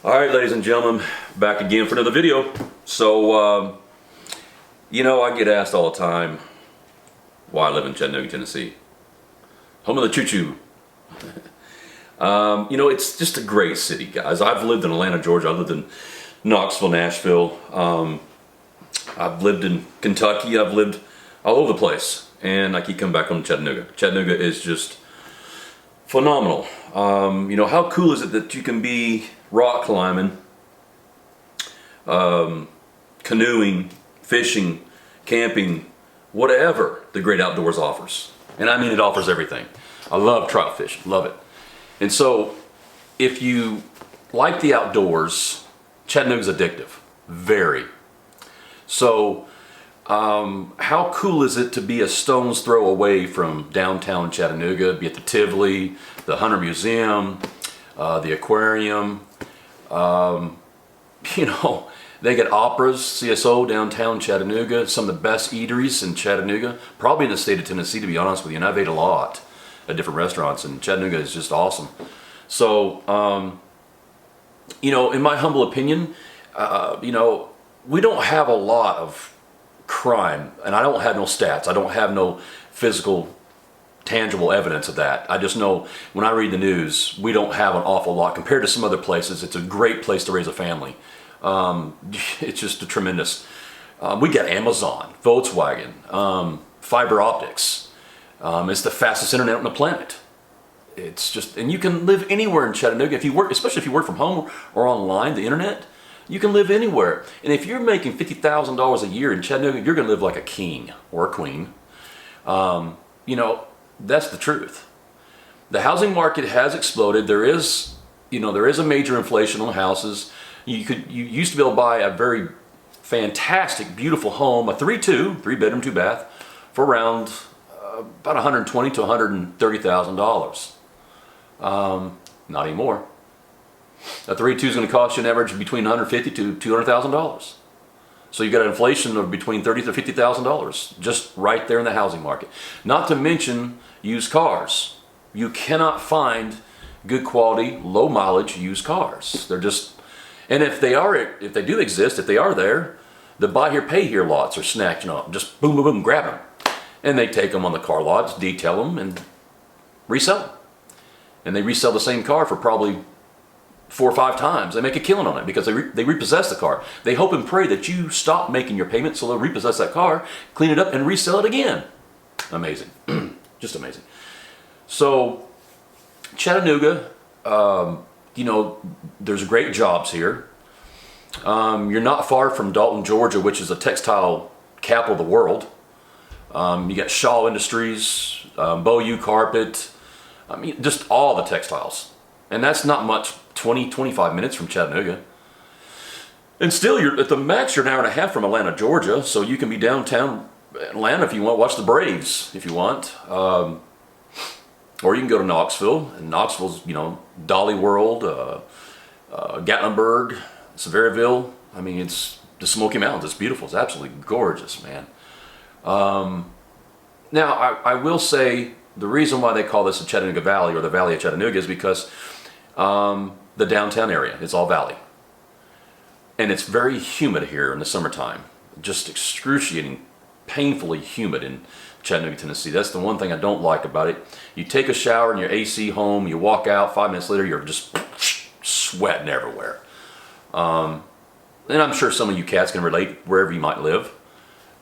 Alright, ladies and gentlemen, back again for another video. So, I get asked all the time why I live in Chattanooga, Tennessee. Home of the choo-choo. It's just a great city, guys. I've lived in Atlanta, Georgia. I've lived in Knoxville, Nashville. I've lived in Kentucky. I've lived all over the place. And I keep coming back home to Chattanooga. Chattanooga is just phenomenal. How cool is it that you can be rock climbing, canoeing, fishing, camping, whatever the great outdoors offers. And I mean, it offers everything. I love trout fishing, love it. And so if you like the outdoors, Chattanooga's addictive, very. So how cool is it to be a stone's throw away from downtown Chattanooga, be it the Tivoli, the Hunter Museum, the aquarium. They get operas, CSO, downtown Chattanooga, some of the best eateries in Chattanooga, probably in the state of Tennessee, to be honest with you. And I've ate a lot at different restaurants, and Chattanooga is just awesome. So, in my humble opinion, we don't have a lot of crime, and I don't have no stats. I don't have no physical tangible evidence of that. I just know when I read the news, we don't have an awful lot compared to some other places. It's a great place to raise a family. It's just a tremendous. We got Amazon, Volkswagen, fiber optics. It's the fastest internet on the planet. It's just, and you can live anywhere in Chattanooga if you work, especially if you work from home or online. The internet, you can live anywhere. And if you're making $50,000 a year in Chattanooga, you're going to live like a king or a queen. That's the truth. The housing market has exploded. There is a major inflation on houses. You used to be able to buy a very fantastic, beautiful home, a 3-bedroom, 2-bath, for around about $120,000 to $130,000. Not anymore. A 3-2 is going to cost you an average between $150,000 to $200,000. So you got an inflation of between $30,000 to $50,000 just right there in the housing market. Not to mention used cars. You cannot find good quality, low mileage used cars. They're just, and if they do exist, if they are there, the buy here, pay here lots are snatching up. Just boom, boom, boom, grab them. And they take them on the car lots, detail them, and resell them. And they resell the same car for probably 4 or 5 times. They make a killing on it because they repossess the car. They hope and pray that you stop making your payment, so they'll repossess that car, clean it up, and resell it again. Amazing. Just amazing. So Chattanooga, there's great jobs here. You're not far from Dalton, Georgia, which is a textile capital of the world. You got Shaw Industries, Bow Carpet, just all the textiles. And that's not much, 20-25 minutes from Chattanooga. And still, you're at the max, you're an hour and a half from Atlanta, Georgia, so you can be downtown Atlanta if you want, watch the Braves if you want. Or you can go to Knoxville, and Knoxville's, Dolly World, Gatlinburg, Sevierville. It's the Smoky Mountains. It's beautiful. It's absolutely gorgeous, man. Now, I will say the reason why they call this the Chattanooga Valley or the Valley of Chattanooga is because the downtown area is all valley. And it's very humid here in the summertime. Just excruciating, painfully humid in Chattanooga, Tennessee. That's the one thing I don't like about it. You take a shower in your AC home, you walk out, 5 minutes later, you're just sweating everywhere. And I'm sure some of you cats can relate wherever you might live.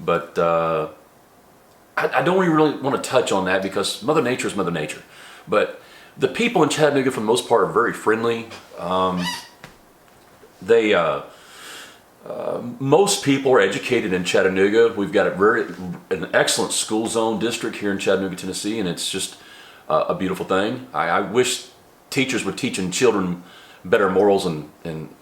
But I don't really want to touch on that because Mother Nature is Mother Nature. But the people in Chattanooga, for the most part, are very friendly. Most people are educated in Chattanooga. We've got an excellent school zone district here in Chattanooga, Tennessee, and it's just a beautiful thing. I wish teachers were teaching children better morals and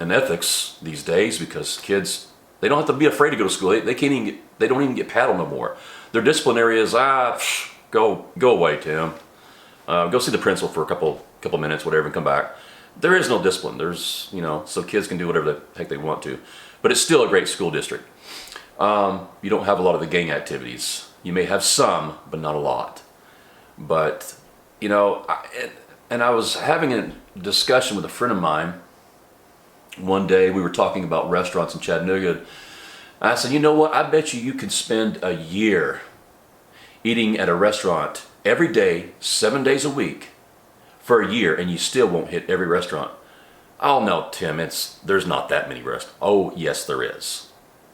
ethics these days, because kids, they don't have to be afraid to go to school. They don't even get paddled no more. Their disciplinary is go away, Tim. Go see the principal for a couple minutes, whatever, and come back. There is no discipline. There's, so kids can do whatever the heck they want to. But it's still a great school district. You don't have a lot of the gang activities. You may have some, but not a lot. But, I was having a discussion with a friend of mine one day we were talking about restaurants in Chattanooga. I said, you know what? I bet you could spend a year eating at a restaurant every day, 7 days a week for a year, and you still won't hit every restaurant. Oh no, Tim, there's not that many restaurants. Oh, yes there is.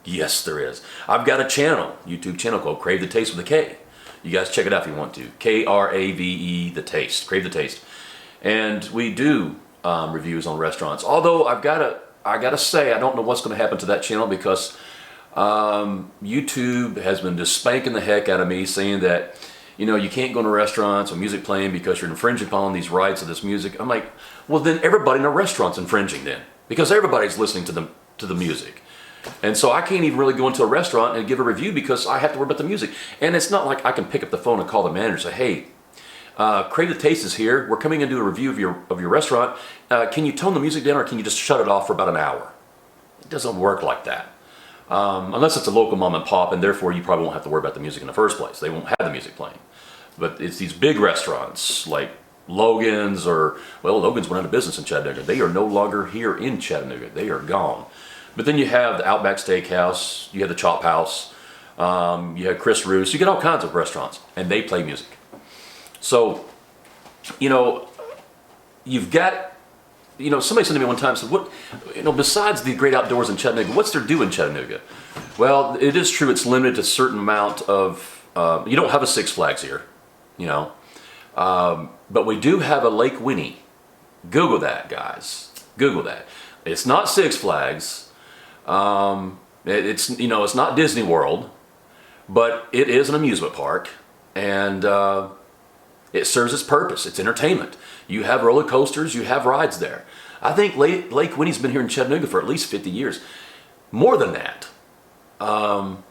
Yes there is. I've got a YouTube channel called Crave the Taste with a K. You guys check it out if you want to. Krave, the Taste. Crave the Taste. And we do reviews on restaurants. Although I gotta say, I don't know what's going to happen to that channel because YouTube has been just spanking the heck out of me, saying that you can't go to restaurants with music playing because you're infringing upon these rights of this music. I'm like, well then everybody in a restaurant's infringing then, because everybody's listening to the music. And so I can't even really go into a restaurant and give a review because I have to worry about the music. And it's not like I can pick up the phone and call the manager and say, hey, Crave the Taste is here. We're coming in to do a review of your restaurant. Can you tone the music down, or can you just shut it off for about an hour? It doesn't work like that. Unless it's a local mom and pop, and therefore you probably won't have to worry about the music in the first place. They won't have the music playing. But it's these big restaurants like Logan's Logan's went out of business in Chattanooga. They are no longer here in Chattanooga. They are gone. But then you have the Outback Steakhouse, you have the Chop House, you have Chris Roos, you get all kinds of restaurants, and they play music. So, you've got, somebody said to me one time, said, what, besides the great outdoors in Chattanooga, what's there to do in Chattanooga? Well, it is true, it's limited to a certain amount of, you don't have a Six Flags here, but we do have a Lake Winnie. Google that, guys. Google that. It's not Six Flags. It's not Disney World, but it is an amusement park, and it serves its purpose. It's entertainment. You have roller coasters, you have rides there. I think Lake Winnie's been here in Chattanooga for at least 50 years. More than that. But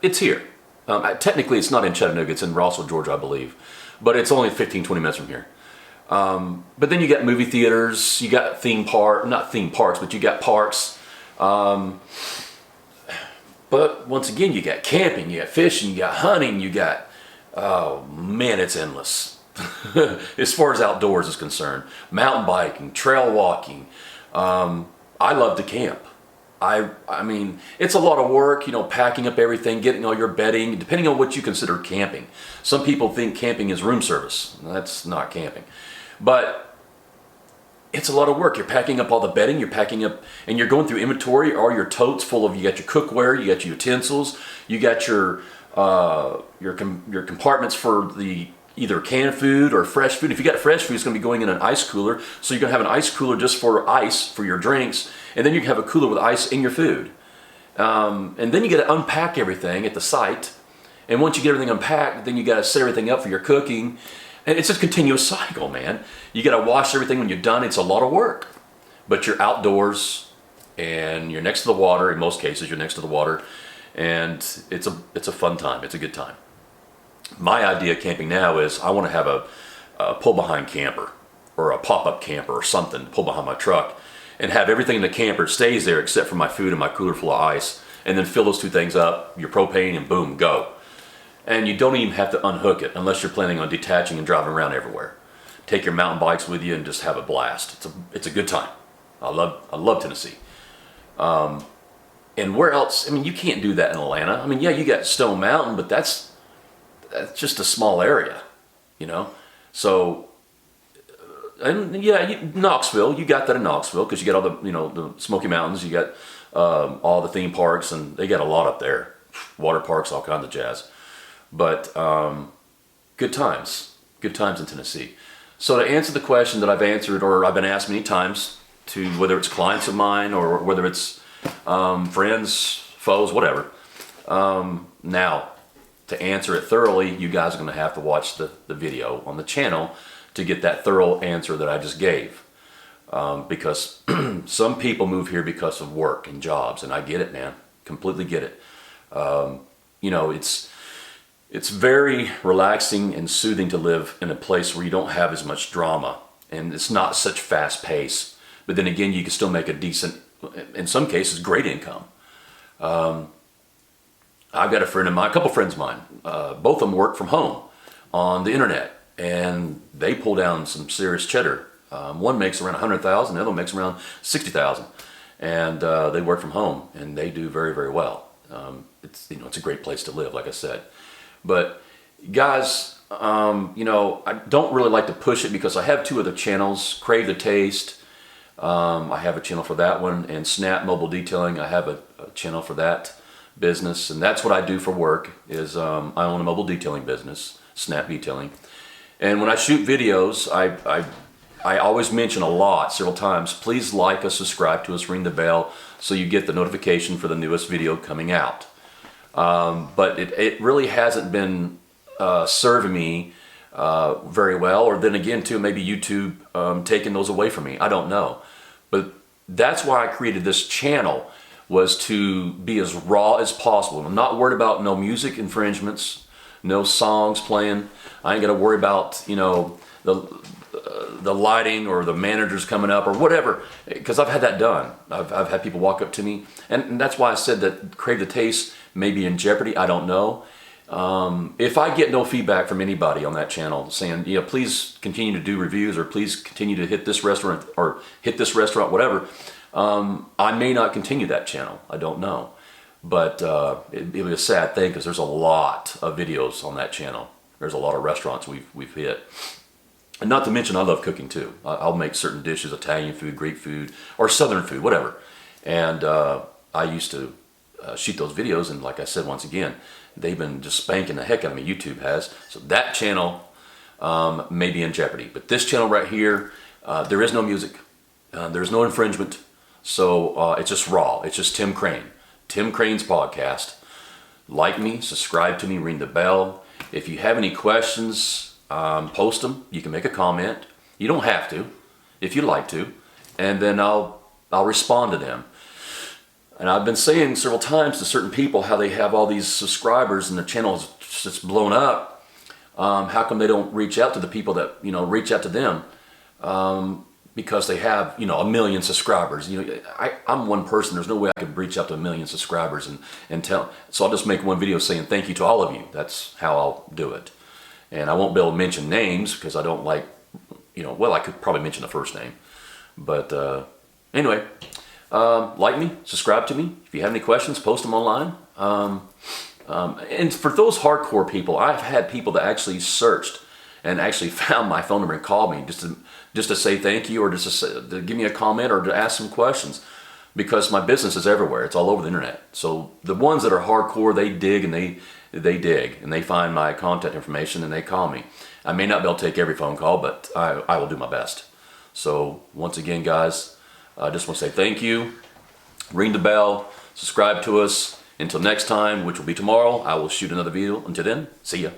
it's here. Technically, it's not in Chattanooga. It's in Rossville, Georgia, I believe. But it's only 15, 20 minutes from here. But then you got movie theaters, you got not theme parks, but you got parks. But once again, you got camping, you got fishing, you got hunting, you got, oh man, it's endless. As far as outdoors is concerned. Mountain biking, trail walking. I love to camp. I mean, it's a lot of work, packing up everything, getting all your bedding, depending on what you consider camping. Some people think camping is room service. That's not camping. But it's a lot of work. You're packing up all the bedding, you're packing up, and you're going through inventory, all your totes full of, you got your cookware, you got your utensils, you got your compartments for the either canned food or fresh food. If you got fresh food, it's going to be going in an ice cooler. So you're going to have an ice cooler just for ice for your drinks, and then you can have a cooler with ice in your food. And then you got to unpack everything at the site. And once you get everything unpacked, then you got to set everything up for your cooking. And it's a continuous cycle, man. You got to wash everything when you're done. It's a lot of work. But you're outdoors, and you're next to the water. In most cases, you're next to the water. And it's a fun time. It's a good time. My idea of camping now is I want to have a pull-behind camper or a pop-up camper or something, pull behind my truck, and have everything in the camper stays there except for my food and my cooler full of ice, and then fill those two things up, your propane, and boom, go. And you don't even have to unhook it unless you're planning on detaching and driving around everywhere. Take your mountain bikes with you and just have a blast. It's a good time. I love Tennessee. And where else? I mean, you can't do that in Atlanta. I mean, yeah, you got Stone Mountain, but that's just a small area, So, and yeah, Knoxville, you got that in Knoxville because you got all the Smoky Mountains. You got all the theme parks, and they got a lot up there, water parks, all kinds of jazz. But good times in Tennessee. So to answer the question that I've answered, or I've been asked many times, to whether it's clients of mine or whether it's friends, foes, whatever. Now, to answer it thoroughly, you guys are going to have to watch the video on the channel to get that thorough answer that I just gave. Because some people move here because of work and jobs, and I get it, man. Completely get it. It's very relaxing and soothing to live in a place where you don't have as much drama, and it's not such fast pace. But then again, you can still make a decent, in some cases, great income. I've got a couple friends of mine, both of them work from home on the internet, and they pull down some serious cheddar One makes around 100,000, the other one makes around 60,000, and they work from home and they do very, very well. It's a great place to live, like I said. But guys, I don't really like to push it because I have two other channels, Crave the Taste. I have a channel for that one, and Snap Mobile Detailing. I have a channel for that business, and that's what I do for work. Is I own a mobile detailing business, Snap Detailing, and when I shoot videos, I always mention a lot, several times. Please like us, subscribe to us, ring the bell, so you get the notification for the newest video coming out. But it really hasn't been serving me very well, or then again too, maybe YouTube taking those away from me. I don't know, but that's why I created this channel, was to be as raw as possible. I'm not worried about no music infringements, no songs playing. I ain't got to worry about the lighting or the managers coming up or whatever, because I've had that done. I've had people walk up to me, and that's why I said that Crave the Taste may be in jeopardy. I don't know. If I get no feedback from anybody on that channel saying, please continue to do reviews, or please continue to hit this restaurant or hit this restaurant, whatever, I may not continue that channel. I don't know. But it'd be a sad thing, because there's a lot of videos on that channel. There's a lot of restaurants we've hit. And not to mention, I love cooking too. I'll make certain dishes, Italian food, Greek food, or Southern food, whatever. And I used to shoot those videos, and like I said, once again, they've been just spanking the heck out of me, YouTube has. So that channel may be in jeopardy. But this channel right here, there is no music. There's no infringement. So it's just raw. It's just Tim Crane. Tim Crane's podcast. Like me, subscribe to me, ring the bell. If you have any questions, post them. You can make a comment. You don't have to, if you'd like to, and then I'll respond to them. And I've been saying several times to certain people how they have all these subscribers and the channel is just blown up. How come they don't reach out to the people that reach out to them? Because they have 1 million subscribers. I'm one person. There's no way I could reach out to 1 million subscribers and tell. So I'll just make one video saying thank you to all of you. That's how I'll do it. And I won't be able to mention names because I don't like, well, I could probably mention the first name. But anyway, like me, subscribe to me. If you have any questions, post them online. And for those hardcore people, I've had people that actually searched and actually found my phone number and called me just to say thank you, or just to give me a comment, or to ask some questions, because my business is everywhere. It's all over the internet. So the ones that are hardcore, they dig and they dig and they find my contact information and they call me. I may not be able to take every phone call, but I will do my best. So once again, guys, I just want to say thank you. Ring the bell, subscribe to us. Until next time, which will be tomorrow, I will shoot another video. Until then, see ya.